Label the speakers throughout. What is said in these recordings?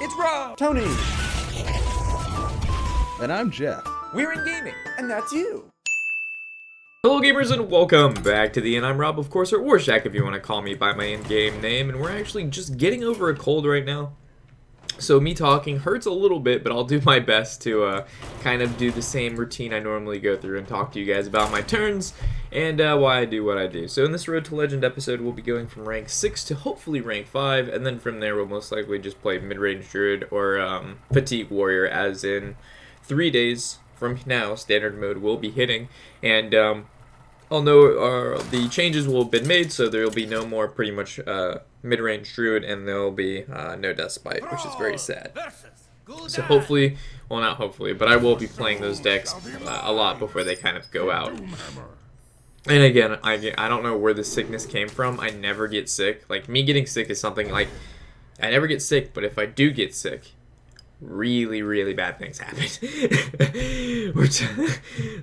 Speaker 1: It's Rob!
Speaker 2: Tony! And I'm Jeff.
Speaker 1: We're in gaming.
Speaker 2: And that's you.
Speaker 3: Hello gamers and welcome back to the I'm Rob, of course, or Warshack if you want to call me by my in-game name, and we're actually just getting over a cold right now. So me talking hurts a little bit, but I'll do my best to kind of do the same routine I normally go through and talk to you guys about my turns and why I do what I do. So in this Road to Legend episode, we'll be going from rank 6 to hopefully rank 5, and then from there we'll most likely just play mid-range Druid or Fatigue Warrior, as in 3 days from now, standard mode will be hitting, and I'll know the changes will have been made, so there will be no more pretty much mid-range Druid, and there will be no Death Spite, which is very sad. So hopefully, well not hopefully, but I will be playing those decks a lot before they kind of go out. And again, I don't know where the sickness came from. I never get sick. Like, me getting sick is something like, I never get sick, but if I do get sick, really bad things happen.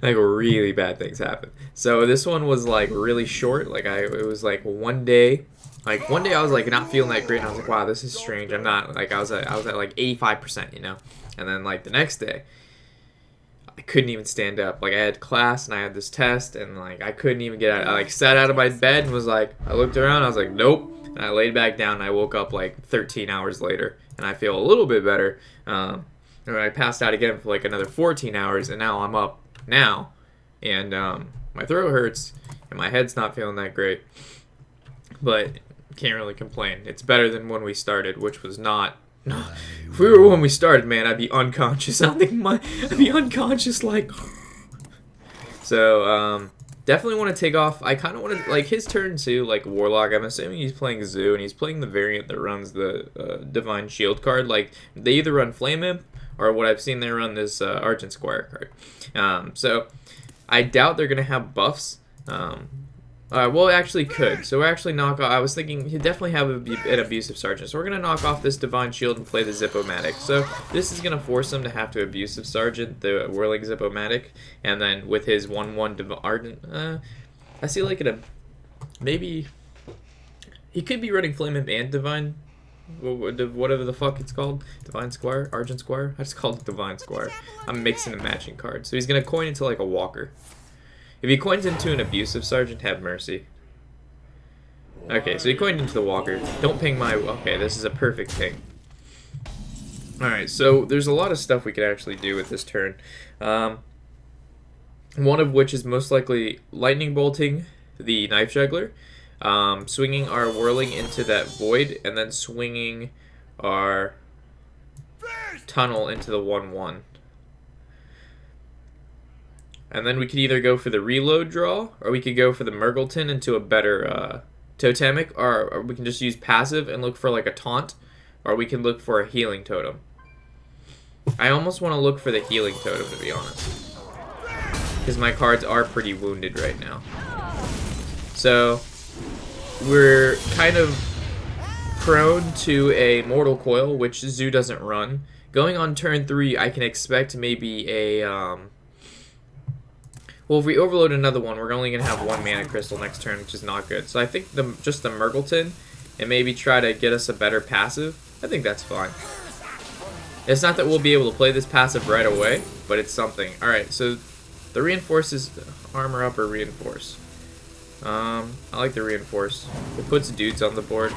Speaker 3: Like really bad things happen. So this one was like really short. Like it was like one day I was like not feeling that great, and I was like, wow, this is strange. I'm not like I was at like 85%, you know. And then like the next day I couldn't even stand up. Like I had class and I had this test, and like I couldn't even get out. I like sat out of my bed and was like, I looked around, I was like, nope. And I laid back down and I woke up like 13 hours later, and I feel a little bit better. And I passed out again for like another 14 hours, and now I'm up now, and my throat hurts and my head's not feeling that great, but can't really complain. It's better than when we started, which was not. No, if we were when we started, man, I'd be unconscious. I don't think I'd be unconscious like. So definitely want to take off. I kind of want to, like, his turn too, like Warlock. I'm assuming he's playing Zoo, and he's playing the variant that runs the Divine Shield card. Like, they either run Flame Imp, or what I've seen, they run this Argent Squire card. So I doubt they're going to have buffs. Well, actually could. So we're actually knock off. I was thinking he'd definitely have an Abusive Sergeant. So we're going to knock off this Divine Shield and play the Zip-O-Matic. So this is going to force him to have to Abusive Sergeant the Whirling Zip-O-Matic. And then with his 1/1 Ardent, I see like maybe he could be running Flame Imp and Divine, whatever the fuck it's called. Divine Squire? Argent Squire? I just called it Divine Squire. I'm mixing and matching cards. So he's going to coin into like a Walker. If he coins into an Abusive Sergeant, have mercy. Okay, so he coined into the Walker. Don't ping my... Okay, this is a perfect ping. Alright, so there's a lot of stuff we could actually do with this turn. One of which is most likely Lightning Bolting the Knife Juggler, swinging our Whirling into that Void, and then swinging our Tunnel into the 1/1. And then we could either go for the reload draw, or we could go for the Murgleton into a better totemic, or we can just use passive and look for like a taunt, or we can look for a healing totem. I almost want to look for the healing totem, to be honest, because my cards are pretty wounded right now. So we're kind of prone to a Mortal Coil, which Zoo doesn't run. Going on turn 3, I can expect maybe a... Well, if we overload another one, we're only going to have 1 mana crystal next turn, which is not good. So I think just the Murgleton and maybe try to get us a better passive, I think that's fine. It's not that we'll be able to play this passive right away, but it's something. Alright, so the Reinforce is armor up or reinforce. I like the reinforce. It puts dudes on the board.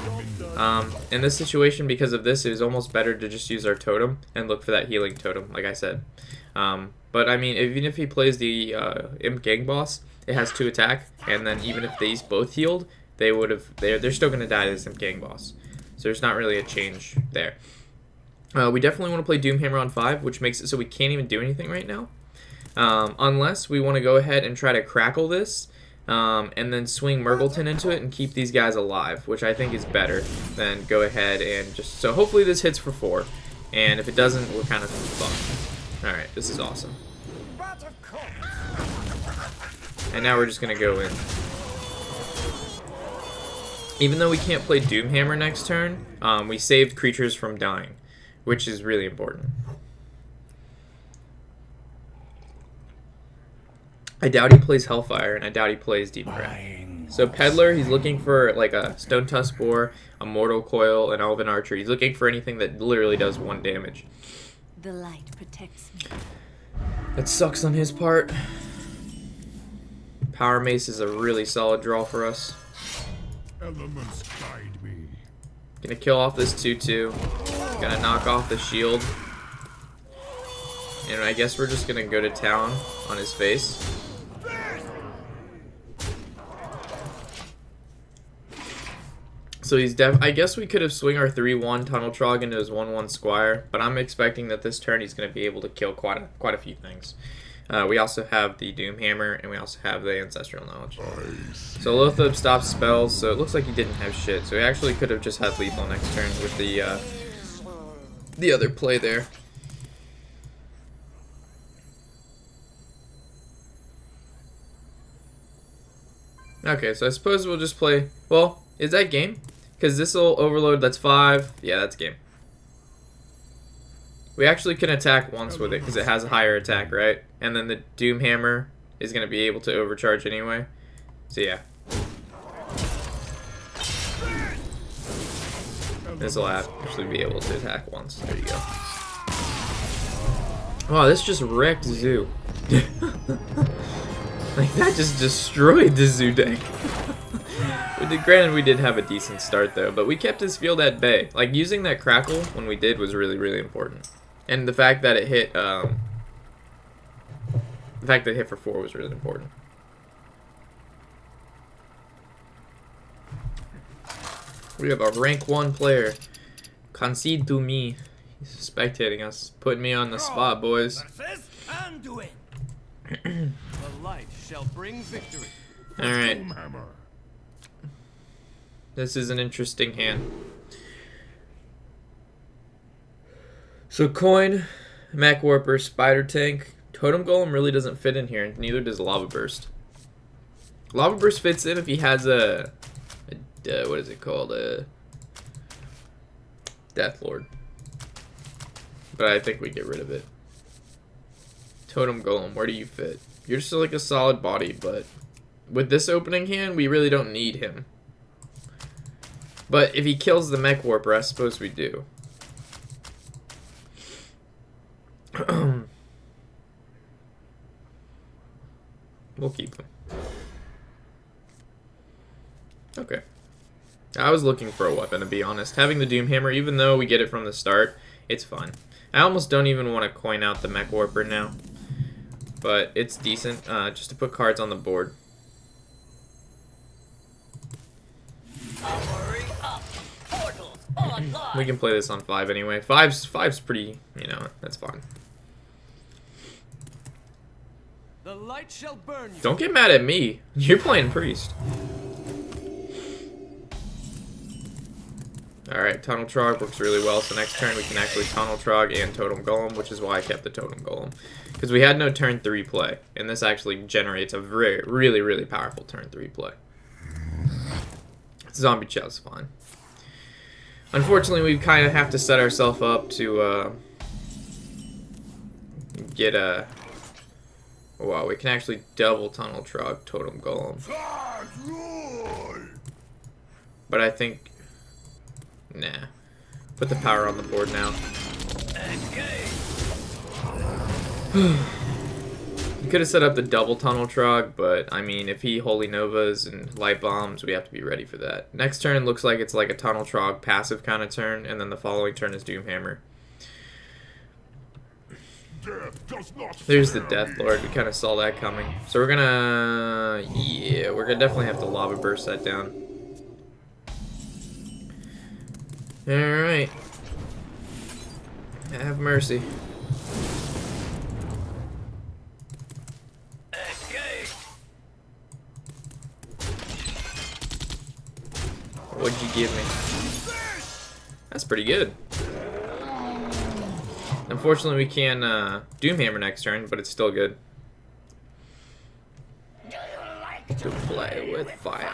Speaker 3: In this situation, because of this, it was almost better to just use our totem and look for that healing totem, like I said. But I mean, even if he plays the Imp Gang Boss, it has 2 attack, and then even if these both healed, they're still gonna die to this Imp Gang Boss. So there's not really a change there. We definitely want to play Doomhammer on 5, which makes it so we can't even do anything right now, unless we want to go ahead and try to crackle this, and then swing Murgleton into it and keep these guys alive, which I think is better than go ahead and just... So hopefully this hits for 4, and if it doesn't, we're kind of fucked. Alright, this is awesome. And now we're just going to go in. Even though we can't play Doomhammer next turn, we saved creatures from dying, which is really important. I doubt he plays Hellfire, and I doubt he plays Deep Breath. So Peddler, he's looking for like a Stone Tusk Boar, a Mortal Coil, an Elven Archer. He's looking for anything that literally does 1 damage.
Speaker 1: The light protects me.
Speaker 3: That sucks on his part. Power Mace is a really solid draw for us.
Speaker 4: Elements guide me.
Speaker 3: Gonna kill off this 2/2. Gonna knock off the shield. And I guess we're just gonna go to town on his face. So he's I guess we could have swung our 3/1 Tunnel Trog into his 1/1 Squire, but I'm expecting that this turn he's going to be able to kill quite a few things. We also have the Doom Hammer, and we also have the Ancestral Knowledge. So Lothab stops spells, so it looks like he didn't have shit. So he actually could have just had lethal next turn with the other play there. Okay, so I suppose we'll just play. Well, is that game? Because this will overload, that's 5. Yeah, that's game. We actually can attack once with it because it has a higher attack, right? And then the Doom Hammer is going to be able to overcharge anyway. So yeah. This will actually be able to attack once. There you go. Wow, this just wrecked Zoo. Like, that just destroyed the Zoo deck. Granted, we did have a decent start, though, but we kept his field at bay. Like, using that Crackle when we did was really, really important. And the fact that it hit, the fact that it hit for 4 was really important. We have a rank 1 player. Concede to me. He's spectating us. Putting me on the spot, boys.
Speaker 5: The light shall bring victory.
Speaker 3: Alright. This is an interesting hand. So coin, Mech Warper, Spider Tank. Totem Golem really doesn't fit in here, and neither does Lava Burst. Lava Burst fits in if he has a what is it called? A Death Lord. But I think we get rid of it. Totem Golem, where do you fit? You're just like a solid body, but with this opening hand, we really don't need him. But if he kills the Mech Warper, I suppose we do. We'll keep him. Okay. I was looking for a weapon, to be honest. Having the Doom Hammer, even though we get it from the start, it's fine. I almost don't even want to coin out the Mech Warper now. But it's decent, just to put cards on the board. We can play this on 5 anyway. Five's pretty, you know, that's fine.
Speaker 5: The light shall burn you.
Speaker 3: Don't get mad at me. You're playing Priest. Alright, Tunnel Trog works really well, so next turn we can actually Tunnel Trog and Totem Golem, which is why I kept the Totem Golem. Because we had no turn 3 play, and this actually generates a really, really powerful turn 3 play. Zombie Chow's fine. Unfortunately, we kind of have to set ourselves up to get a... Wow, we can actually double Tunnel Trog, Totem Golem. But I think... Nah. Put the power on the board now. You could have set up the double Tunnel Trog, but I mean, if he Holy Novas and Light Bombs, we have to be ready for that. Next turn looks like it's like a Tunnel Trog passive kind of turn, and then the following turn is Doom Hammer. There's the Death Lord. We kind of saw that coming. So we're gonna... Yeah, we're gonna definitely have to Lava Burst that down. Alright. Have mercy. What'd you give me? That's pretty good. Unfortunately, we can Doom Hammer next turn, but it's still good. To play with fire.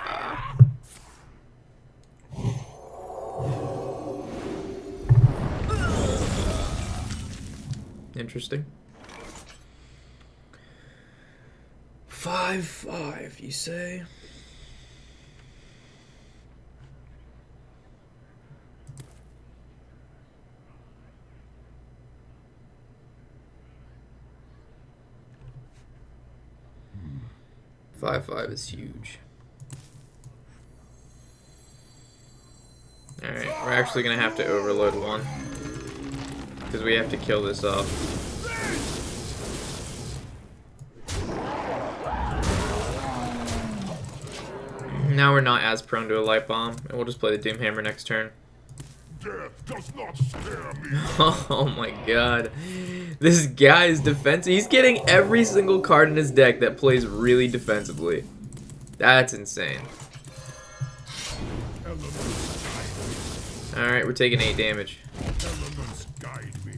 Speaker 3: Interesting. 5/5, you say? 5/5 is huge. Alright, we're actually gonna have to overload one. Because we have to kill this off. Now we're not as prone to a light bomb, and we'll just play the Doomhammer next turn.
Speaker 4: Death does not scare me.
Speaker 3: Oh my god. This guy's defense. He's getting every single card in his deck that plays really defensively. That's insane. Alright, we're taking 8 damage.
Speaker 4: Elements guide me.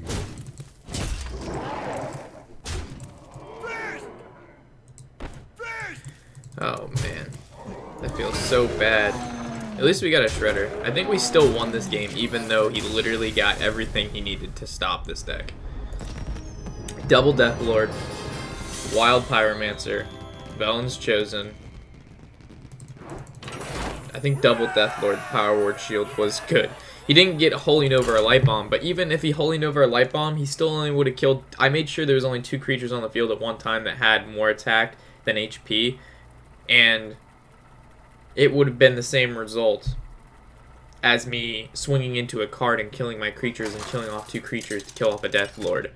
Speaker 3: Oh man. That feels so bad. At least we got a Shredder. I think we still won this game, even though he literally got everything he needed to stop this deck. Double Death Lord, Wild Pyromancer, Velen's Chosen. I think double Death Lord Power Ward Shield was good. He didn't get Holy Nova or Light Bomb, but even if he Holy Nova or Light Bomb, he still only would have killed... I made sure there was only 2 creatures on the field at one time that had more attack than HP, and it would have been the same result as me swinging into a card and killing my creatures and killing off 2 creatures to kill off a Death Lord,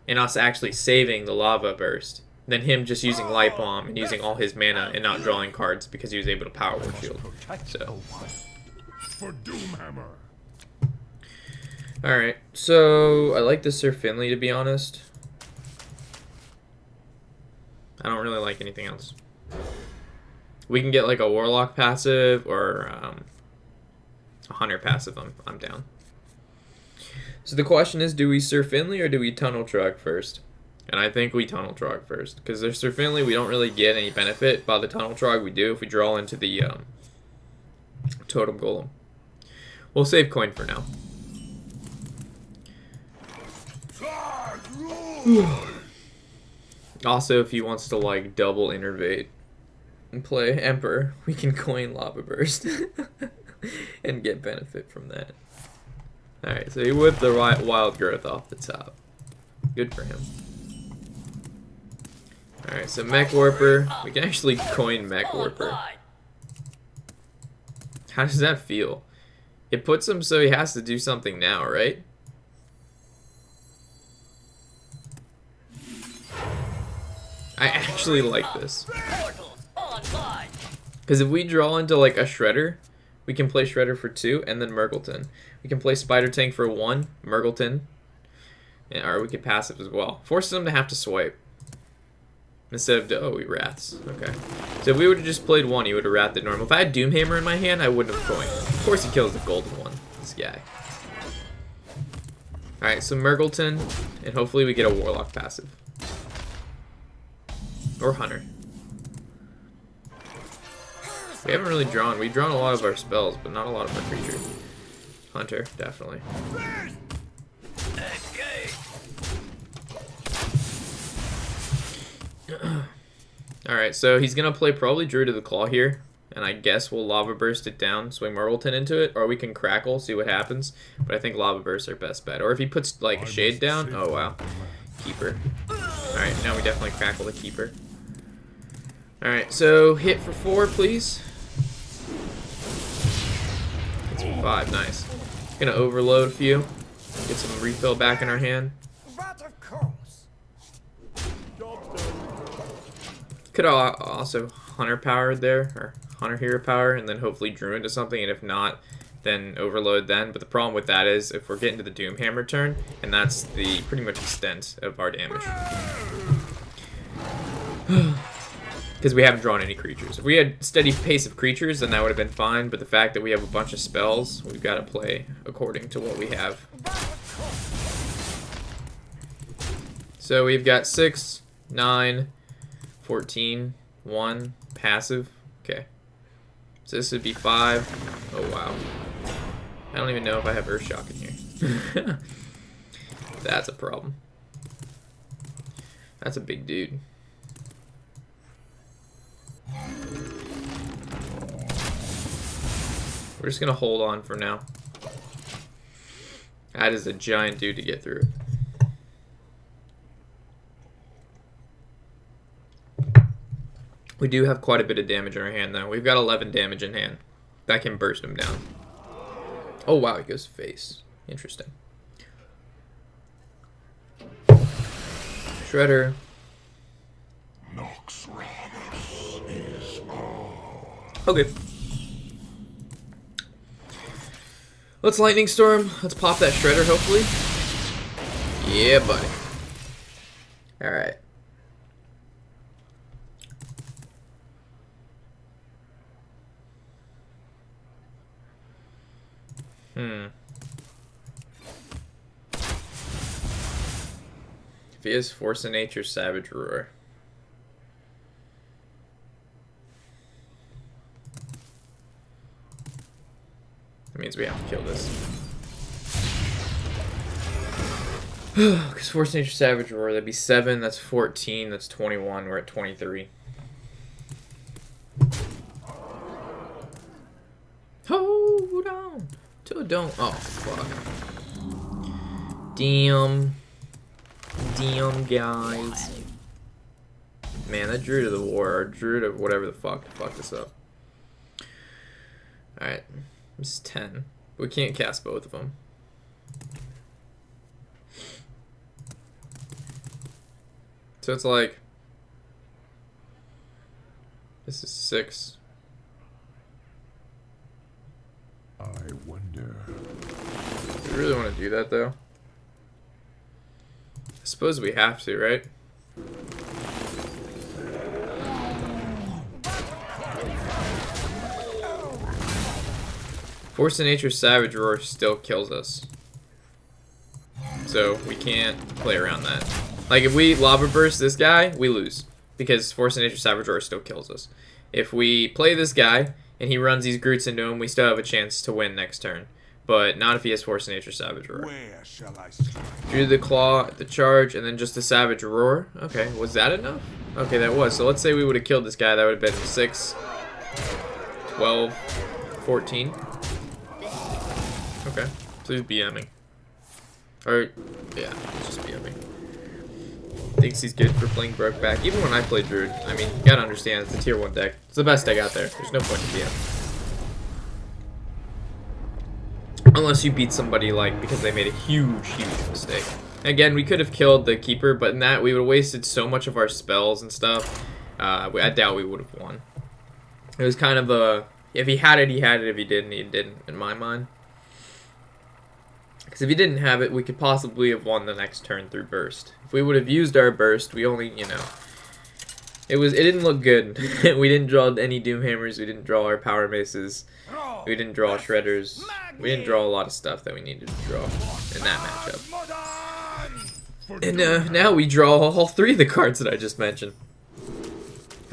Speaker 3: and us actually saving the Lava Burst, than him just using Light Bomb and using all his mana and not drawing cards because he was able to Power Ward Shield. So,
Speaker 4: For Doomhammer.
Speaker 3: alright, so I like the Sir Finley, to be honest. I don't really like anything else. We can get like a Warlock passive or a Hunter passive. I'm down. So the question is, do we Sir Finley or do we Tunnel Trog first? And I think we Tunnel Trog first. Because there's Sir Finley, we don't really get any benefit. By the Tunnel Trog, we do if we draw into the Totem Golem. We'll save coin for now. Also, if he wants to like double Innervate and play Emperor, we can coin Lava Burst and get benefit from that. Alright, so he whipped the Wild Growth off the top. Good for him. Alright, so Mech Warper. We can actually coin Mech Warper. How does that feel? It puts him so he has to do something now, right? I actually like this. Because if we draw into like a Shredder, we can play Shredder for 2 and then Murgleton. We can play Spider Tank for 1, Murgleton, or we could passive as well. Forces him to have to swipe. Instead of, oh, he Wraths. Okay. So if we would have just played 1, he would have Wrathed it normal. If I had Doomhammer in my hand, I wouldn't have coined. Of course he kills the golden one, this guy. Alright, so Murgleton, and hopefully we get a Warlock passive. Or Hunter. We haven't really drawn. We've drawn a lot of our spells, but not a lot of our creatures. Hunter, definitely. Alright, so he's going to play probably Druid of the Claw here. And I guess we'll Lava Burst it down, swing Murgleton into it. Or we can Crackle, see what happens. But I think Lava Burst are best bet. Or if he puts like a Shade down. Oh, wow. Keeper. Alright, now we definitely Crackle the Keeper. Alright, so hit for 4, please. Hits for 5, nice. Gonna overload a few. Get some refill back in our hand. Could also Hunter power there, or Hunter Hero power, and then hopefully Drew into something, and if not, then overload then. But the problem with that is if we're getting to the Doomhammer turn, and that's the pretty much extent of our damage. Because we haven't drawn any creatures. If we had steady pace of creatures, then that would have been fine, but the fact that we have a bunch of spells, we've got to play according to what we have. So we've got 6, 9, 14, 1, passive. Okay. So this would be 5. Oh, wow. I don't even know if I have Earthshock in here. That's a problem. That's a big dude. We're just gonna hold on for now. That is a giant dude to get through. We do have quite a bit of damage in our hand, though. We've got 11 damage in hand. That can burst him down. Oh, wow, he goes face. Interesting. Shredder. Okay. Let's Lightning Storm. Let's pop that Shredder, hopefully. Yeah, buddy. Alright. If he has Force of Nature, Savage Roar. That means we have to kill this. Because Force of Nature, Savage Roar, that'd be 7, that's 14, that's 21, we're at 23. Hold on. Till don't. Oh, fuck. Damn. Damn, guys. Man, that Druid of the War, or Druid of whatever the fuck, to fuck this up. Alright. This is 10. We can't cast both of them. So it's like... This is 6.
Speaker 4: I wonder.
Speaker 3: Do we really want to do that, though? I suppose we have to, right? Force of Nature Savage Roar still kills us. So we can't play around that. Like, if we Lava Burst this guy, we lose. Because Force of Nature Savage Roar still kills us. If we play this guy, and he runs these Groots into him, we still have a chance to win next turn. But not if he has Force of Nature Savage Roar.
Speaker 4: Where shall I strike?
Speaker 3: Drew the Claw, the Charge, and then just the Savage Roar. Okay, was that enough? Okay, that was. So let's say we would have killed this guy. That would have been 6, 12, 14. Okay, so he's BMing. Or, yeah, he's just BMing. Thinks he's good for playing Brokeback. Even when I play Druid, I mean, you gotta understand, it's a tier 1 deck. It's the best deck out there. There's no point in BM. Unless you beat somebody, like, because they made a huge, huge mistake. Again, we could have killed the Keeper, but in that, we would have wasted so much of our spells and stuff. I doubt we would have won. It was kind of a... If he had it, he had it. If he didn't, he didn't, in my mind. Because if he didn't have it, we could possibly have won the next turn through Burst. If we would have used our Burst, we only, you know... It didn't look good. We didn't draw any Doomhammers. We didn't draw our Power Maces. We didn't draw Shredders. We didn't draw a lot of stuff that we needed to draw in that matchup. And now we draw all 3 of the cards that I just mentioned.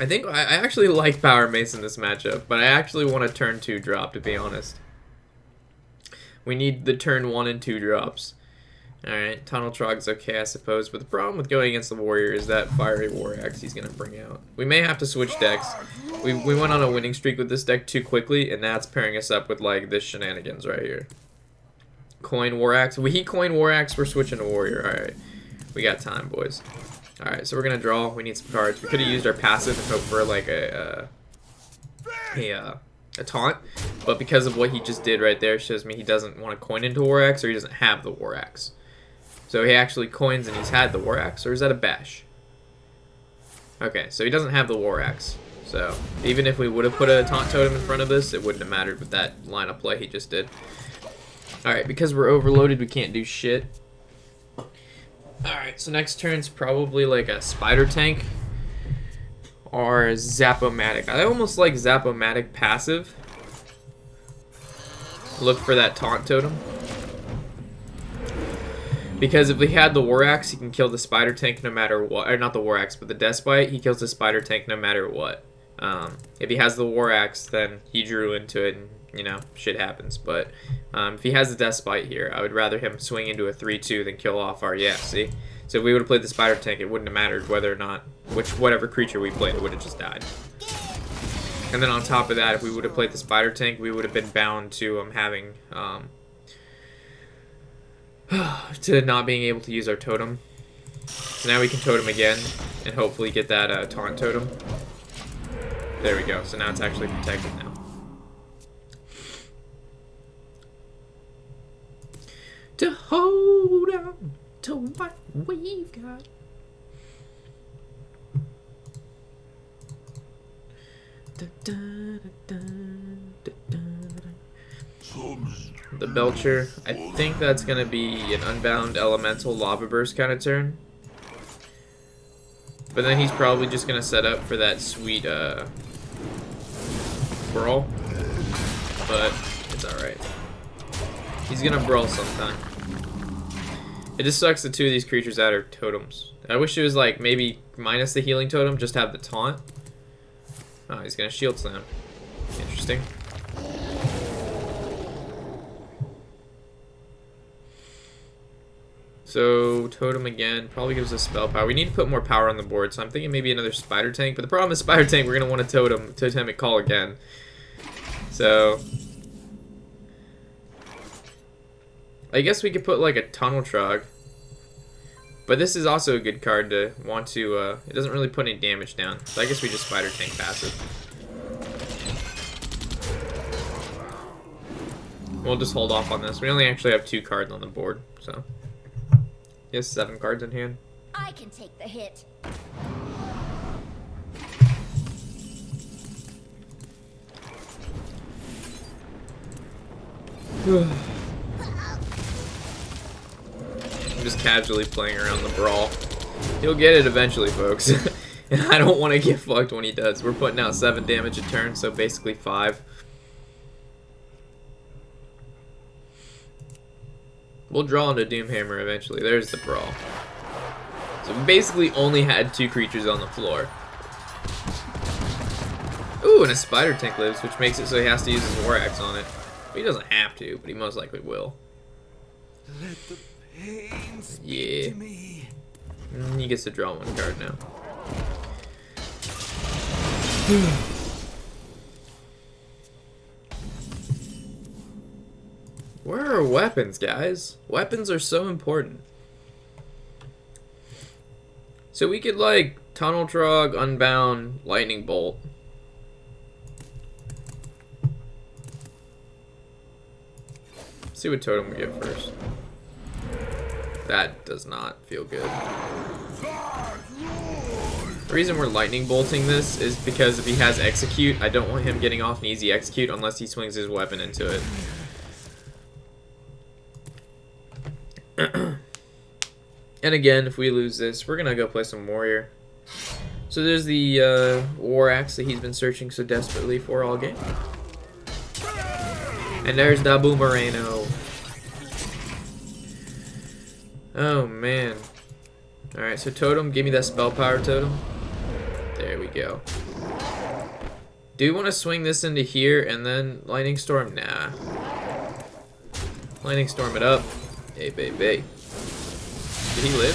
Speaker 3: I think I actually like Power Mace in this matchup, but I actually want a turn 2 drop, to be honest. We need the turn 1 and 2 drops. Alright, Tunnel Trog's okay, I suppose, but the problem with going against the Warrior is that Fiery War Axe he's going to bring out. We may have to switch decks. We went on a winning streak with this deck too quickly, and that's pairing us up with, like, this shenanigans right here. Coin War Axe. We coin War Axe, we're switching to Warrior. Alright, we got time, boys. Alright, so we're going to draw. We need some cards. We could have used our passive and hoped for, like, a taunt, but because of what he just did right there, shows me he doesn't want to coin into War Axe, or he doesn't have the War Axe. So he actually coins and he's had the War Axe, or is that a bash? Okay, so he doesn't have the War Axe. So even if we would have put a Taunt Totem in front of this, it wouldn't have mattered with that line of play he just did. Alright, because we're overloaded, we can't do shit. Alright, so next turn's probably like a Spider Tank or Zap-O-Matic. I almost like Zap-O-Matic passive. Look for that Taunt Totem. Because if he had the War Axe, he can kill the Spider Tank no matter what. Or not the War Axe, but the Deathbite, he kills the Spider Tank no matter what. If he has the War Axe, then he drew into it and, you know, shit happens. But if he has the Deathbite here, I would rather him swing into a 3-2 than kill off our, yeah, see? So if we would have played the Spider Tank, it wouldn't have mattered whether or not, whatever creature we played, it would have just died. And then on top of that, if we would have played the Spider Tank, we would have been bound to having... to not being able to use our totem. So now we can totem again and hopefully get that taunt totem. There we go. So now it's actually protected now. To hold on to what we've got. The Belcher. I think that's gonna be an Unbound Elemental Lava Burst kind of turn. But then he's probably just gonna set up for that sweet brawl. But it's alright. He's gonna brawl sometime. It just sucks that two of these creatures out are totems. I wish it was like maybe minus the healing totem, just have the taunt. Oh, he's gonna shield slam. Interesting. So, totem again, probably gives us spell power. We need to put more power on the board, so I'm thinking maybe another spider tank. But the problem is spider tank, we're going to want a totemic call again. So, I guess we could put like a tunnel trog. But this is also a good card to want to, it doesn't really put any damage down. So I guess we just spider tank passive. We'll just hold off on this. We only actually have 2 cards on the board, so. He has 7 cards in hand.
Speaker 6: I can take the hit.
Speaker 3: I'm just casually playing around the brawl. He'll get it eventually, folks. And I don't want to get fucked when he does. We're putting out 7 damage a turn, so basically 5. We'll draw into Doomhammer eventually. There's the brawl. So we basically only had 2 creatures on the floor. Ooh, and a spider tank lives, which makes it so he has to use his War Axe on it. But he doesn't have to, but he most likely will.
Speaker 5: Let the pain speak
Speaker 3: Yeah.
Speaker 5: to me.
Speaker 3: He gets to draw 1 card now. Where are weapons, guys? Weapons are so important. So we could like Tunnel Trog, Unbound, Lightning Bolt. See what totem we get first. That does not feel good. The reason we're lightning bolting this is because if he has execute, I don't want him getting off an easy execute unless he swings his weapon into it. And again, if we lose this, we're gonna go play some warrior. So there's the war axe that he's been searching so desperately for all game. And there's the boomerano. Oh man. Alright, so totem, give me that spell power totem. There we go. Do you want to swing this into here and then lightning storm? Nah. Lightning storm it up. Hey, baby. Did he live?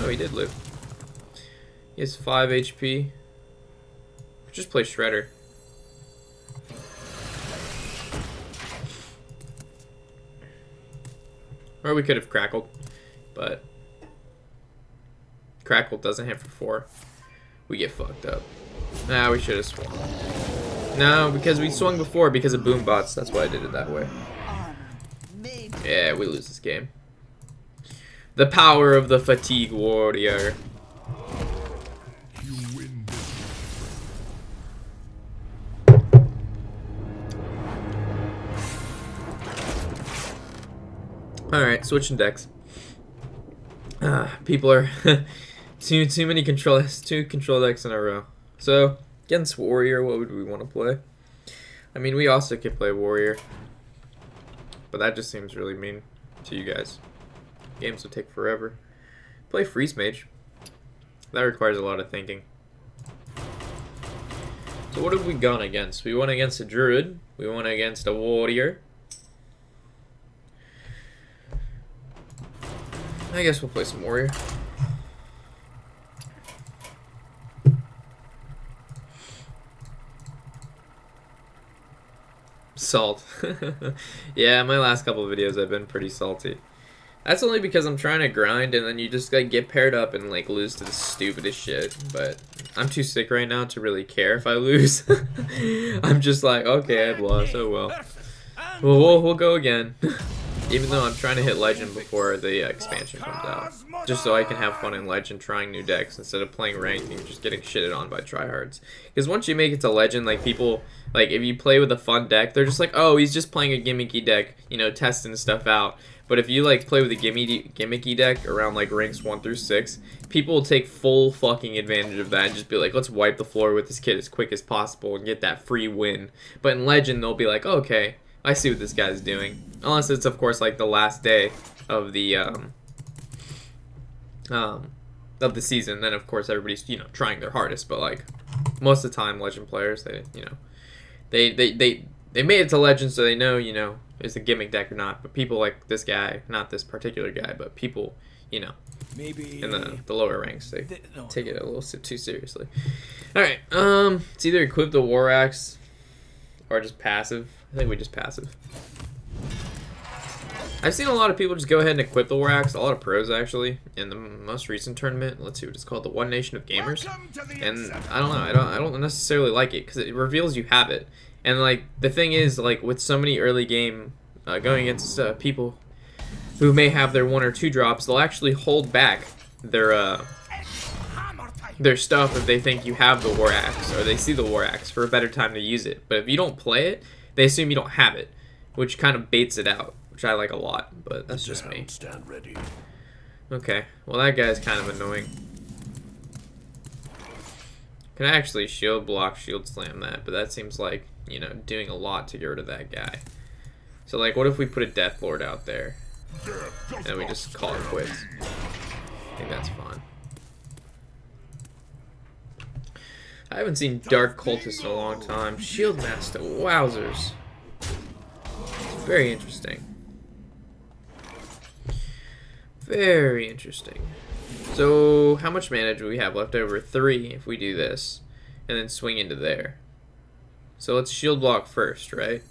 Speaker 3: Oh, he did live. He has 5 HP. Just play Shredder. Or we could have Crackled, but Crackled doesn't hit for 4. We get fucked up. Nah, we should have swung. No, because we swung before because of boom bots. That's why I did it that way. Yeah, we lose this game. The power of the fatigue warrior.
Speaker 4: You win
Speaker 3: Alright, switching decks. People are too many control decks in a row. So against warrior, what would we want to play? I mean, we also could play warrior, but that just seems really mean to you guys. Games would take forever. Play freeze mage. That requires a lot of thinking. So what have we gone against? We went against a druid. We went against a warrior. I guess we'll play some warrior. Salt. Yeah, my last couple of videos I've been pretty salty. That's only because I'm trying to grind, and then you just like get paired up and like lose to the stupidest shit. But I'm too sick right now to really care if I lose. I'm just like, okay, I've lost. Oh well. Well, we'll go again. Even though I'm trying to hit Legend before the expansion comes out, just so I can have fun in Legend trying new decks instead of playing ranked and just getting shitted on by tryhards. Because once you make it to Legend, like people, like if you play with a fun deck, they're just like, oh, he's just playing a gimmicky deck, you know, testing stuff out. But if you like play with a gimmicky deck around like ranks 1 through 6, people will take full fucking advantage of that and just be like, let's wipe the floor with this kid as quick as possible and get that free win. But in Legend, they'll be like, oh, okay, I see what this guy's doing. Unless it's, of course, like the last day of the season, then of course everybody's, you know, trying their hardest. But like most of the time, Legend players, they, you know, they made it to Legend, so they know, you know, it's a gimmick deck or not. But people like this guy, not this particular guy, but people, you know,
Speaker 5: Maybe
Speaker 3: in the lower ranks, they take it a little too seriously. All right, it's either equip the War Axe or just passive. I think we just passive. I've seen a lot of people just go ahead and equip the War Axe, a lot of pros actually, in the most recent tournament. Let's see what it's called, the One Nation of Gamers. And I don't know, I don't necessarily like it because it reveals you have it. And like the thing is, like with so many early game going against people who may have their 1 or 2 drops, they'll actually hold back their stuff if they think you have the War Axe or they see the War Axe for a better time to use it. But if you don't play it, they assume you don't have it, which kind of baits it out, which I like a lot, but that's just me.
Speaker 4: Stand ready.
Speaker 3: Okay, well that guy's kind of annoying. Can I actually shield block, shield slam that? But that seems like, you know, doing a lot to get rid of that guy. So like, what if we put a Death Lord out there, and we just call it quits? I think that's fine. I haven't seen Dark Cultist in a long time. Shield Master, wowzers. Very interesting. Very interesting. So, how much mana do we have left over? 3 if we do this. And then swing into there. So let's shield block first, right?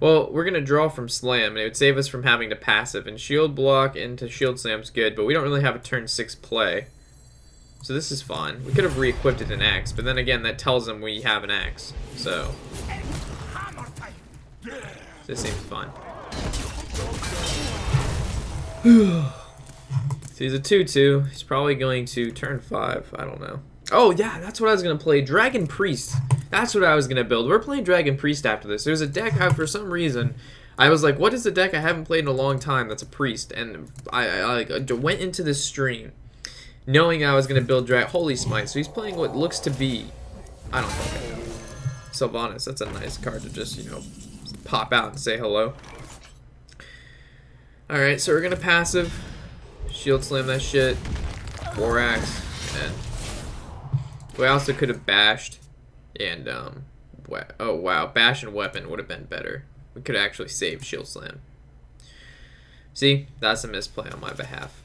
Speaker 3: Well, we're going to draw from slam, and it would save us from having to passive. And shield block into shield slam's good, but we don't really have a turn 6 play. So this is fine. We could have re-equipped it an axe, but then again, that tells them we have an axe. So this seems fine. So he's a 2/2. He's probably going to turn 5. I don't know. Oh yeah, that's what I was gonna play. Dragon Priest. That's what I was gonna build. We're playing Dragon Priest after this. There's a deck for some reason. I was like, what is the deck I haven't played in a long time that's a priest? And I went into this stream knowing I was going to build Holy Smite. So he's playing what looks to be, I don't fucking know, Sylvanas. That's a nice card to just, you know, pop out and say hello. Alright, so we're going to passive. Shield slam that shit. War Axe. And we also could have bashed. And, oh wow, bash and weapon would have been better. We could have actually saved shield slam. See, that's a misplay on my behalf.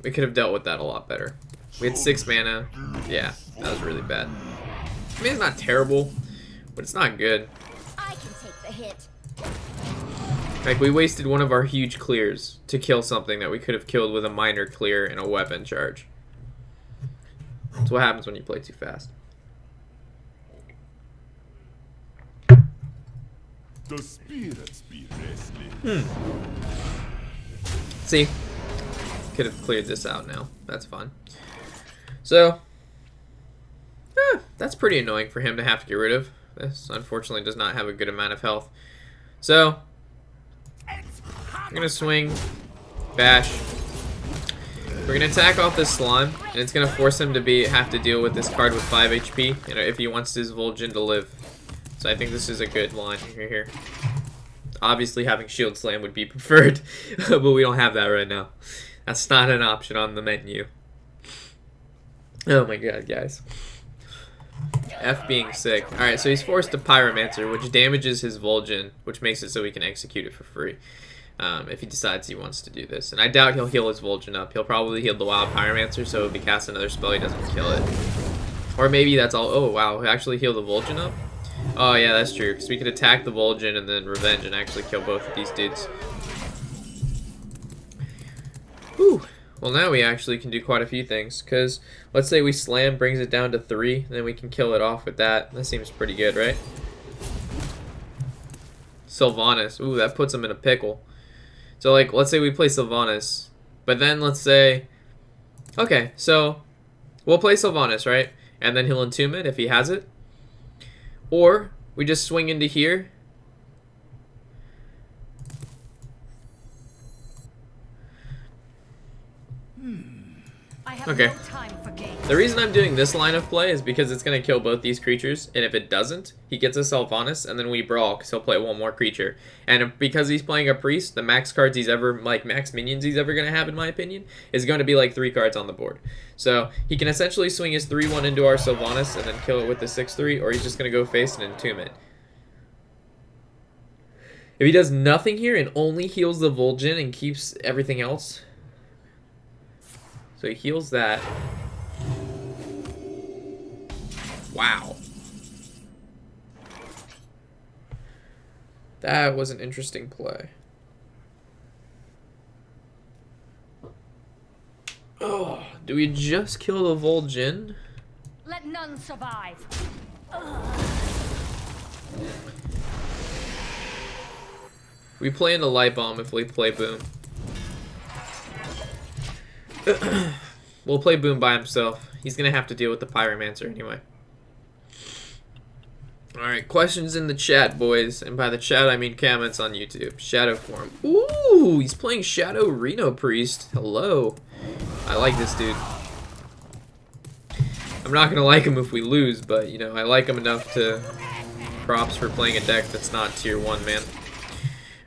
Speaker 3: We could have dealt with that a lot better. We had 6 mana. Yeah, that was really bad. I mean, it's not terrible, but it's not good.
Speaker 6: I can take the hit.
Speaker 3: Like, we wasted one of our huge clears to kill something that we could have killed with a minor clear and a weapon charge. That's what happens when you play too fast.
Speaker 4: The spirits be restless.
Speaker 3: See? Could have cleared this out now. That's fine. So, that's pretty annoying for him to have to get rid of. This, unfortunately, does not have a good amount of health. So, I'm going to swing, bash. We're going to attack off this slime, and it's going to force him to have to deal with this card with 5 HP, you know, if he wants his Vol'jin to live. So I think this is a good line here. Obviously, having Shield Slam would be preferred, but we don't have that right now. That's not an option on the menu. Oh my god, guys. F being sick. Alright, so he's forced to Pyromancer, which damages his Vol'jin, which makes it so he can execute it for free. If he decides he wants to do this. And I doubt he'll heal his Vol'jin up. He'll probably heal the Wild Pyromancer, so if he casts another spell, he doesn't kill it. Or maybe that's all. Oh, wow. He actually heal the Vol'jin up? Oh, yeah, that's true. Because we could attack the Vol'jin and then Revenge and actually kill both of these dudes. Whew. Well, now we actually can do quite a few things. Because let's say we slam, brings it down to 3. Then we can kill it off with that. That seems pretty good, right? Sylvanas. Ooh, that puts him in a pickle. So, like, let's say we play Sylvanas. But then let's say... Okay, so we'll play Sylvanas, right? And then he'll entomb it if he has it. Or we just swing into here.
Speaker 1: I have
Speaker 3: Okay.
Speaker 1: no time for games.
Speaker 3: The reason I'm doing this line of play is because it's going to kill both these creatures, and if it doesn't, he gets a Sylvanas, and then we brawl, because he'll play one more creature. And because he's playing a priest, the max cards he's ever, like, max minions he's ever going to have, in my opinion, is going to be, like, 3 cards on the board. So, he can essentially swing his 3-1 into our Sylvanas, and then kill it with the 6-3, or he's just going to go face and entomb it. If he does nothing here and only heals the Vol'jin and keeps everything else... So he heals that. Wow. That was an interesting play. Oh, do we just kill the Vol'jin?
Speaker 1: Let none survive.
Speaker 3: We play in the light bomb if we play Boom. We'll play Boom by himself. He's gonna have to deal with the Pyromancer anyway. Alright, questions in the chat, boys. And by the chat, I mean comments on YouTube. Shadow form. Ooh, he's playing Shadow Reno Priest. Hello. I like this dude. I'm not gonna like him if we lose, but, you know, I like him enough to... Props for playing a deck that's not tier 1, man.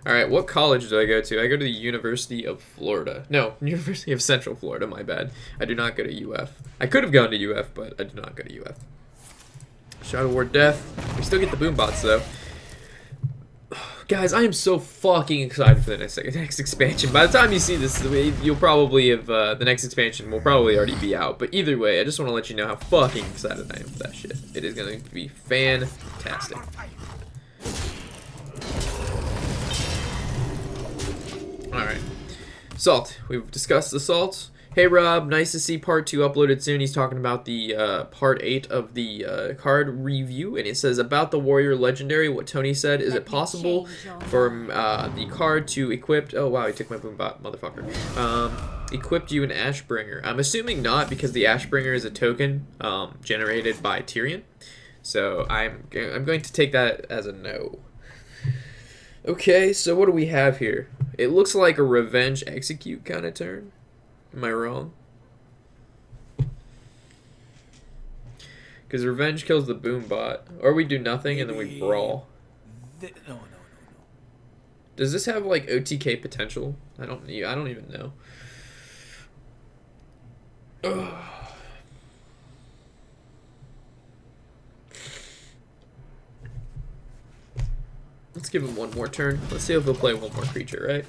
Speaker 3: Alright, what college do I go to? I go to the University of Florida. No, University of Central Florida, my bad. I do not go to UF. I could have gone to UF, but I do not go to UF. Shadow War Death. We still get the boom bots, though. Guys, I am so fucking excited for the next expansion. By the time you see this, you'll probably have, the next expansion will probably already be out. But either way, I just want to let you know how fucking excited I am for that shit. It is going to be fantastic. Alright. Salt. We've discussed the salt. Hey Rob, nice to see part 2 uploaded soon. He's talking about the part 8 of the card review, and it says about the warrior legendary. What Tony said, is it possible for the card to equip? Oh wow, he took my boom bot, motherfucker. Equipped you an Ashbringer. I'm assuming not, because the Ashbringer is a token generated by Tyrion. So I'm going to take that as a no. Okay, so what do we have here? It looks like a revenge execute kind of turn. Am I wrong? Because revenge kills the boom bot. Or we do nothing and then we brawl.
Speaker 5: No.
Speaker 3: Does this have like OTK potential? I don't even know. Ugh. Let's give him one more turn. Let's see if he'll play one more creature, right?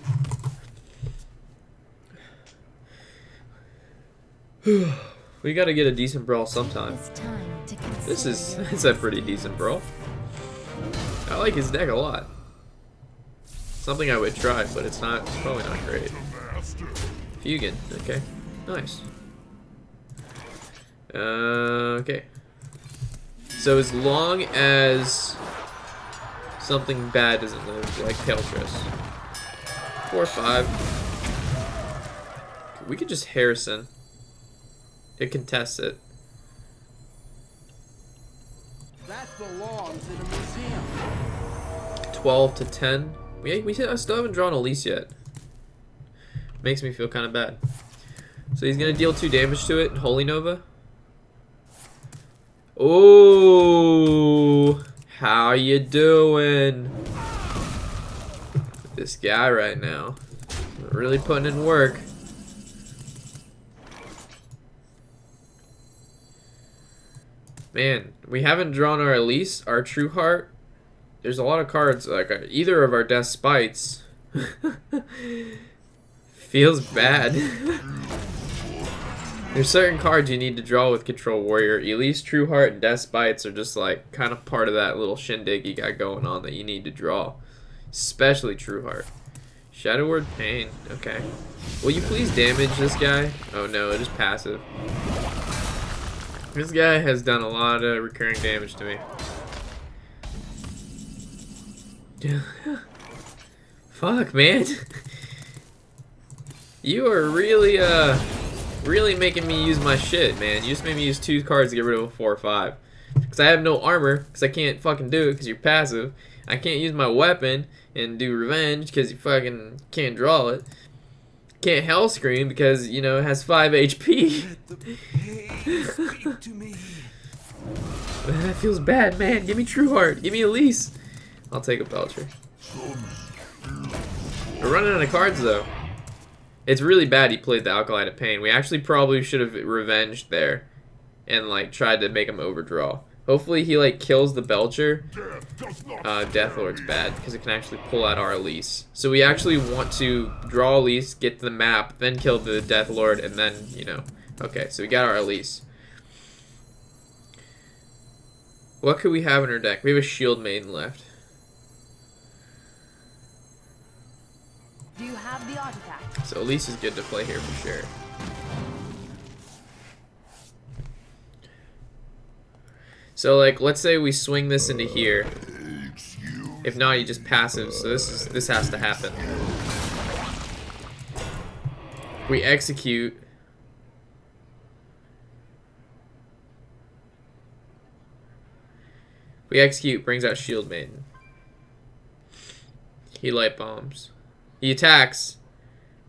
Speaker 3: We gotta get a decent brawl sometime. It's a pretty decent brawl. I like his deck a lot. Something I would try, but it's probably not great. Fugan, okay. Nice. Okay. So as long as something bad doesn't live, like Keltris. 4/5. We could just Harrison. It contests it.
Speaker 5: That belongs in a museum.
Speaker 3: 12 to 10. I still haven't drawn Elise yet. Makes me feel kind of bad. So he's gonna deal 2 damage to it. Holy Nova. Oh, how you doing? This guy right now, really putting in work. Man, we haven't drawn our Elise, our True Heart. There's a lot of cards, like either of our Death Spites. Feels bad. There's certain cards you need to draw with Control Warrior. Elise, True Heart, and Death Spites are just like kind of part of that little shindig you got going on that you need to draw. Especially True Heart. Shadow Word Pain. Okay. Will you please damage this guy? Oh no, it is passive. This guy has done a lot of recurring damage to me. Fuck, man. You are really, really making me use my shit, man. You just made me use 2 cards to get rid of a 4 or 5. Because I have no armor, because I can't fucking do it because you're passive. I can't use my weapon and do revenge because you fucking can't draw it. Can't Hell Scream because, you know, it has 5 HP.
Speaker 5: Let the pain speak to me.
Speaker 3: That feels bad, man. Give me True Heart. Give me Elise. I'll take a Belcher. We're running out of cards, though. It's really bad he played the Alkali to Pain. We actually probably should have revenged there and, like, tried to make him overdraw. Hopefully he, like, kills the Belcher. Death Lord's bad because it can actually pull out our Elise. So we actually want to draw Elise, get to the map, then kill the Death Lord, and then, you know. Okay, so we got our Elise. What could we have in our deck? We have a Shield Maiden left.
Speaker 1: Do you have the artifact?
Speaker 3: So Elise is good to play here for sure. So like, let's say we swing this into here. If not, he just passive. So this has to happen. We execute. We execute, brings out Shield Maiden. He light bombs. He attacks.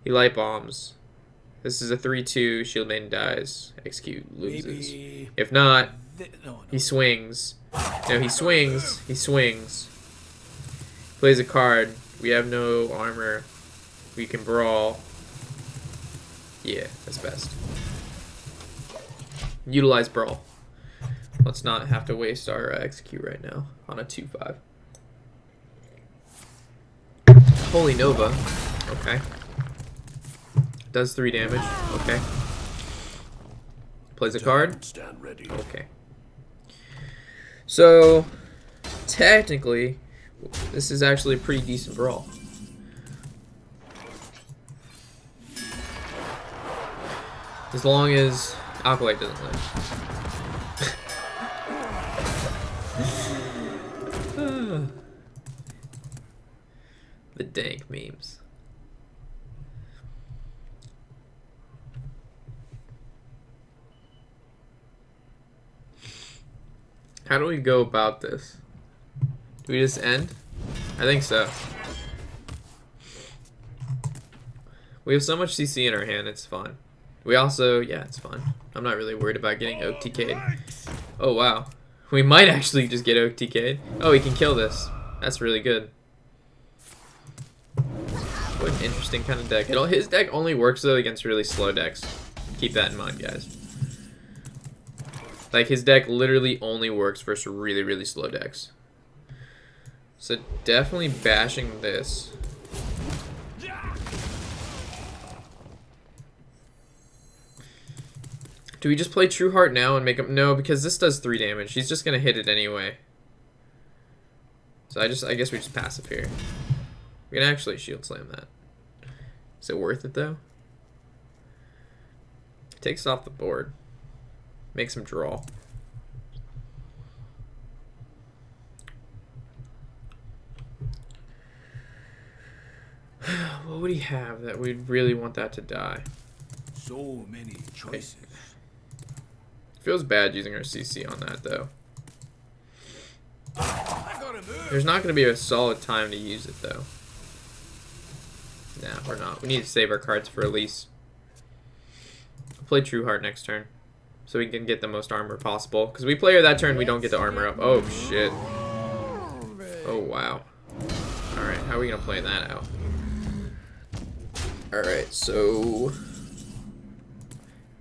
Speaker 3: He light bombs. This is a 3-2. Shield Maiden dies. Execute, loses.
Speaker 5: Maybe
Speaker 3: If not,
Speaker 5: no.
Speaker 3: he swings. No, he swings. He swings. Plays a card. We have no armor. We can brawl. Yeah, that's best. Utilize brawl. Let's not have to waste our execute right now on a 2-5. Holy Nova. Okay. Does 3 damage. Okay. Plays a card.
Speaker 4: Stand ready.
Speaker 3: Okay. So, technically, this is actually a pretty decent brawl. As long as Alkalite doesn't live. The dank memes. How do we go about this? Do we just end? I think so. We have so much CC in our hand, it's fine. We also, yeah, it's fine. I'm not really worried about getting OTK'd. Oh, wow. We might actually just get OTK'd. Oh, he can kill this. That's really good. What an interesting kind of deck. His deck only works, though, against really slow decks. Keep that in mind, guys. Like, his deck literally only works versus really, really slow decks. So, definitely bashing this. Do we just play True Heart now and make him... No, because this does 3 damage. He's just going to hit it anyway. So, I guess we just passive here. We can actually Shield Slam that. Is it worth it, though? Takes it off the board. Makes him draw. What would he have that we'd really want that to die?
Speaker 5: So many choices.
Speaker 3: Feels bad using our CC on that, though.
Speaker 5: I gotta move.
Speaker 3: There's not going to be a solid time to use it, though. Nah, we're not. We need to save our cards for Elise. We'll play True Heart next turn, so we can get the most armor possible. Because we play her that turn, we don't get the armor up. Oh, shit. Oh, wow. Alright, how are we going to play that out? Alright, so...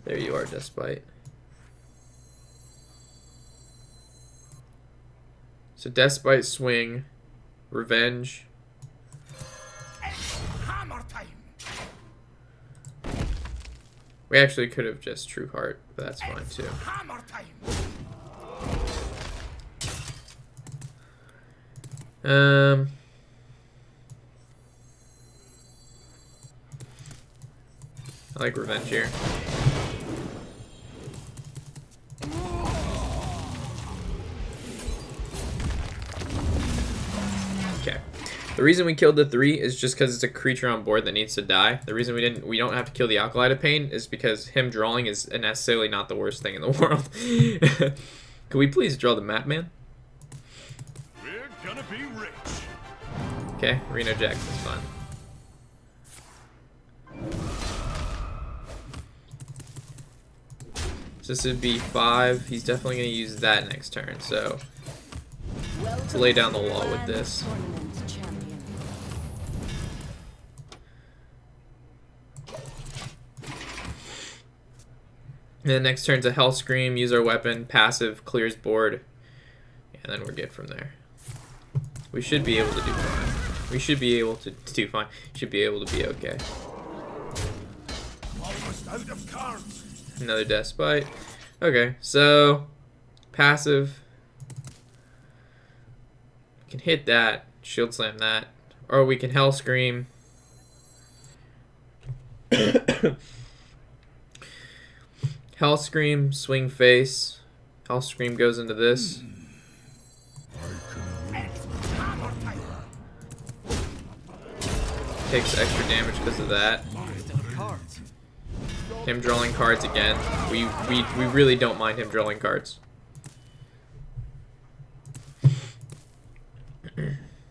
Speaker 3: There you are, Despite. So Despite, swing, revenge.
Speaker 5: Hammer time.
Speaker 3: We actually could have just True Heart, but that's fine too.
Speaker 5: Hammer time.
Speaker 3: I like revenge here. Okay. The reason we killed the 3 is just because it's a creature on board that needs to die. The reason we don't have to kill the Alkali of Pain is because him drawing is necessarily not the worst thing in the world. Could we please draw the map, man?
Speaker 4: We're gonna be rich.
Speaker 3: Okay, Reno Jackson's fine. So this would be 5. He's definitely going to use that next turn, so let's lay down the law with this. And then next turn's a Hell Scream, use our weapon, passive, clears board, and then we're good from there. We should be able to do fine. We should be able to do fine. Should be able to be okay.
Speaker 5: Almost out of cards.
Speaker 3: Another Despite. Okay, so passive. We can hit that, shield slam that, or we can Hell Scream. Hell Scream, swing face. Hell Scream goes into this. Takes extra damage because of that. Him drawing cards again. We really don't mind him drawing cards.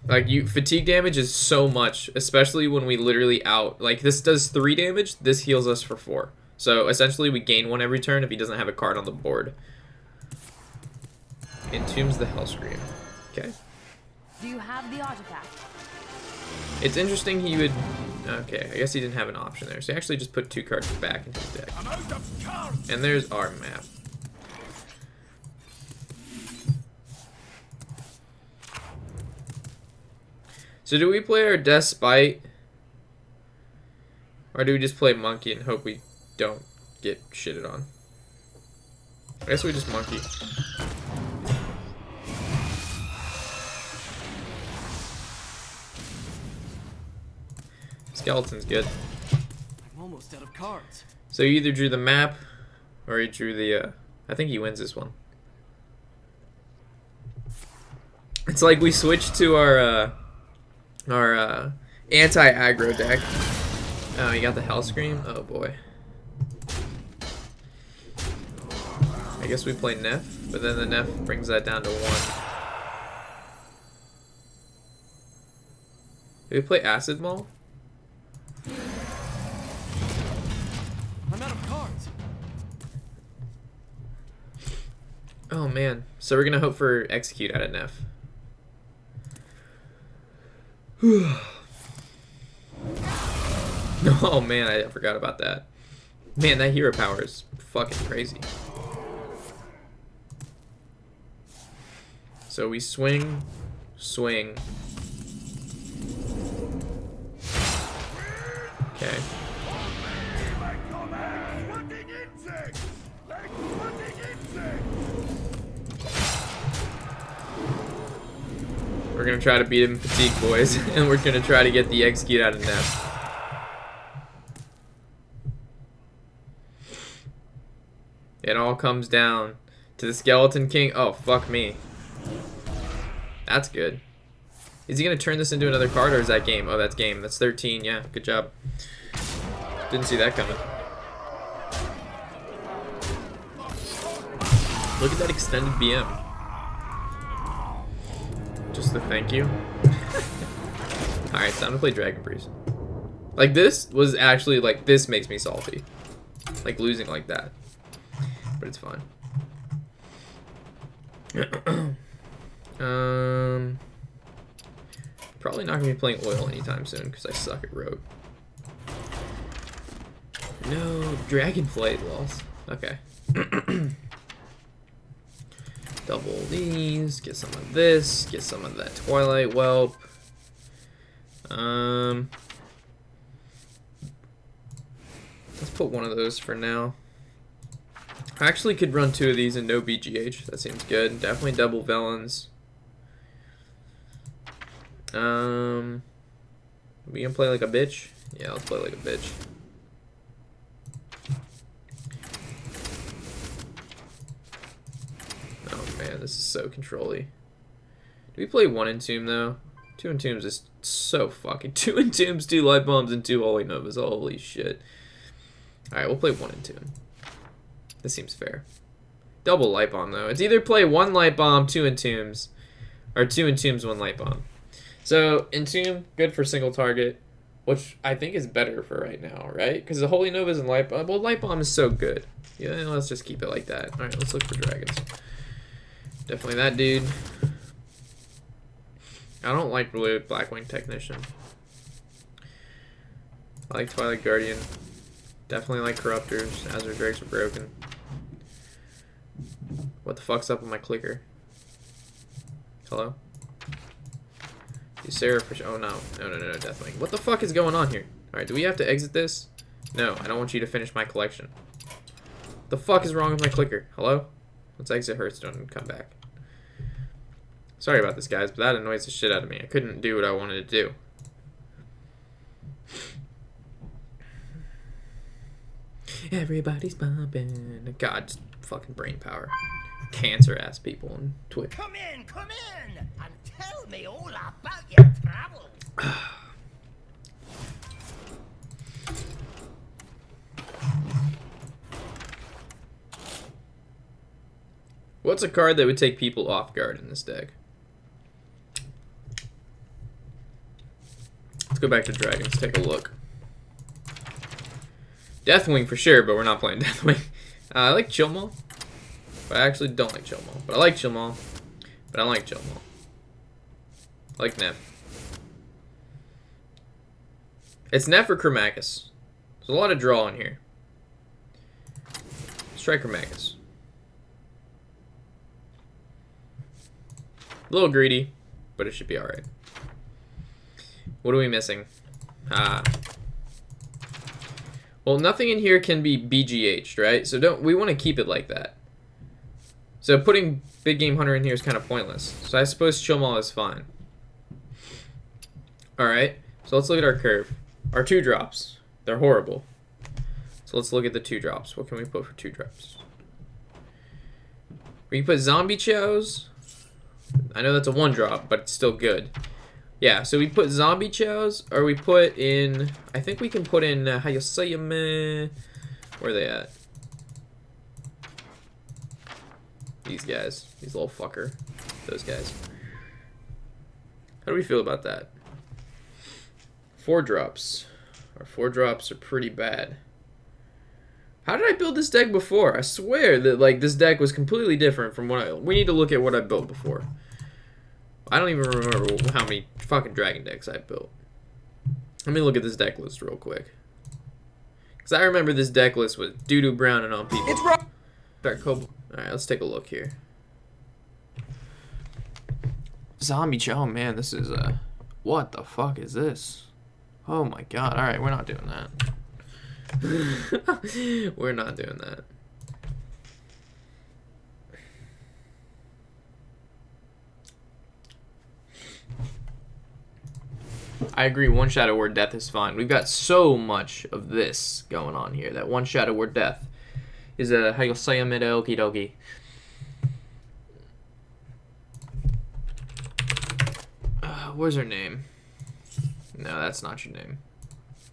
Speaker 3: Like, fatigue damage is so much, especially when we literally like, this does 3 damage, this heals us for 4. So essentially we gain 1 every turn if he doesn't have a card on the board. Entombs the Hell Scream. Okay.
Speaker 1: Do you have the artifact?
Speaker 3: It's interesting he would... Okay, I guess he didn't have an option there. So he actually just put 2 cards back into his deck.
Speaker 5: I'm out of cards.
Speaker 3: And there's our map. So do we play our Despite? Or do we just play Monkey and hope we don't get shitted on? I guess we just Monkey. Skeleton's good.
Speaker 7: I'm almost out of cards.
Speaker 3: So you either drew the map, or he drew the, I think he wins this one. It's like we switched to our anti-aggro deck. Oh, he got the Hell Scream? Oh boy. I guess we play Neff, but then the Neff brings that down to 1. Did we play Acid Maul?
Speaker 7: I'm out of cards.
Speaker 3: Oh man. So we're gonna hope for Execute out of Neff. Oh man, I forgot about that. Man, that hero power is fucking crazy. So we swing, swing. Okay. We're gonna try to beat him in fatigue, boys, and we're gonna try to get the Execute out of Neff. It all comes down to the Skeleton King. Oh, fuck me. That's good. Is he gonna turn this into another card, or is that game? Oh, that's game. That's 13. Yeah, good job. Didn't see that coming. Look at that extended BM. Just the thank you. Alright, time to play Dragon Breeze. Like, this was actually, like, this makes me salty. Like, losing like that. But it's fine. Probably not gonna be playing Oil anytime soon because I suck at Rogue. No, Dragonflight loss. Okay. Double these, get some of this, get some of that Twilight Whelp. Let's put one of those for now. I actually could run 2 of these and no BGH. That seems good. Definitely double Velens. We gonna play like a bitch? Yeah, let's play like a bitch. this is so control-y. Do we play 1 Entomb though? 2 Entombs is so fucking... 2 Entombs, 2 Light Bombs, and 2 Holy Novas. Holy shit. Alright, we'll play 1 Entomb. This seems fair. Double Light Bomb though. It's either play 1 Light Bomb, 2 Entombs, or 2 Entombs, 1 Light Bomb. So, Entomb, good for single target, which I think is better for right now, right? Because the Holy Novas and Light Bomb... Well, Light Bomb is so good. Yeah, let's just keep it like that. Alright, let's look for dragons. Definitely that dude. I don't like really Blackwing Technician. I like Twilight Guardian. Definitely like Corruptors. Azure Drakes are broken. What the fuck's up with my clicker? Hello? You Serafish. Oh no. No, Deathwing. What the fuck is going on here? Alright, do we have to exit this? No, I don't want you to finish my collection. What the fuck is wrong with my clicker? Hello? Let's exit Hearthstone and come back. Sorry about this, guys, but that annoys the shit out of me. I couldn't do what I wanted to do. Everybody's bumping. God, just fucking brain power. Cancer-ass people on Twitch.
Speaker 5: Come in, and tell me all about your travels.
Speaker 3: What's a card that would take people off guard in this deck? Let's go back to dragons, take a look. Deathwing for sure, but we're not playing Deathwing. I like Chillmaw, but I actually don't like Chillmaw. But I like Chillmaw, but I don't like Chillmaw. I like Neff. It's Neff or Chromacus. There's a lot of draw in here. Let's try Chromacus. A little greedy, but it should be alright. What are we missing? Well, nothing in here can be BGH'd, right? So we want to keep it like that. So putting Big Game Hunter in here is kind of pointless. So I suppose Chillmaw is fine. Alright, so let's look at our curve. Our 2-drops. They're horrible. So let's look at the 2-drops. What can we put for 2-drops? We can put Zombie Chows. I know that's a 1-drop, but it's still good. Yeah, so we put Zombie Chows, or we put in... I think we can put in... how you say 'em? Where are they at? These guys. These little fucker. Those guys. How do we feel about that? 4-drops. Our 4-drops are pretty bad. How did I build this deck before? I swear that like this deck was completely different from what we need to look at what I built before. I don't even remember how many fucking dragon decks I built. Let me look at this deck list real quick. Because I remember this deck list was doo-doo brown and on people.
Speaker 2: It's wrong.
Speaker 3: Alright, let's take a look here. Zombie Chow. Oh man, this is what the fuck is this? Oh my god. Alright, we're not doing that. We're not doing that. I agree, 1 Shadow Word Death is fine. We've got so much of this going on here. That 1 Shadow Word Death is a how you'll say a mid okie dokie. Where's her name? No, that's not your name.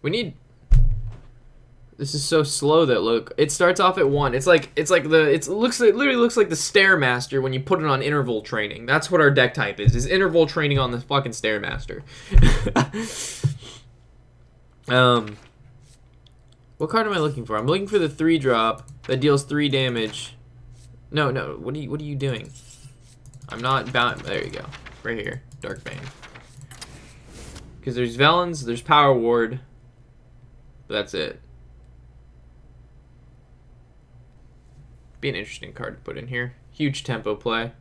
Speaker 3: We need... This is so slow that look. It starts off at 1. It literally looks like the Stairmaster when you put it on interval training. That's what our deck type is interval training on the fucking Stairmaster. What card am I looking for? I'm looking for the 3-drop that deals 3 damage. No, what are you doing? I'm not bound. There you go. Right here. Dark Bane. Because there's Velens, there's Power Ward. But that's it. Be an interesting card to put in here. Huge tempo play.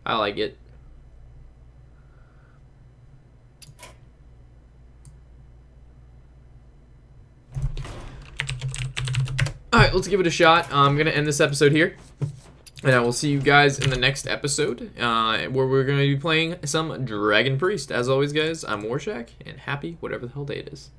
Speaker 3: I like it. Alright, let's give it a shot. I'm going to end this episode here. And I will see you guys in the next episode, where we're going to be playing some Dragon Priest. As always, guys, I'm Warshack, and happy whatever the hell day it is.